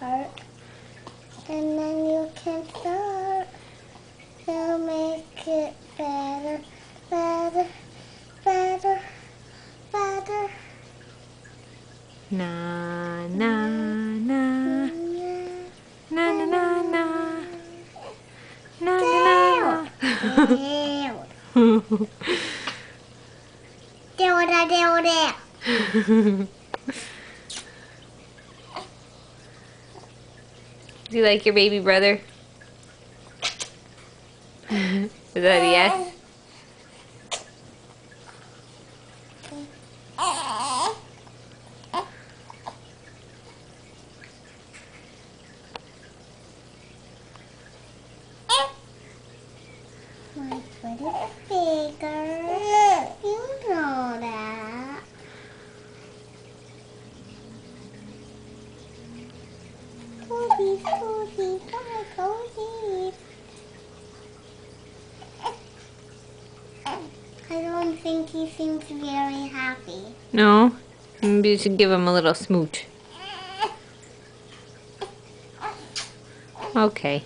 part. And then you can start to make it better, better, better, better. Na na na na na na na na na. Do you like your baby brother? Is that a yes? My foot is bigger. You know that. Toesies, toesies, my toesies. I don't think he seems very happy. No? Maybe you should give him a little smooch. Okay.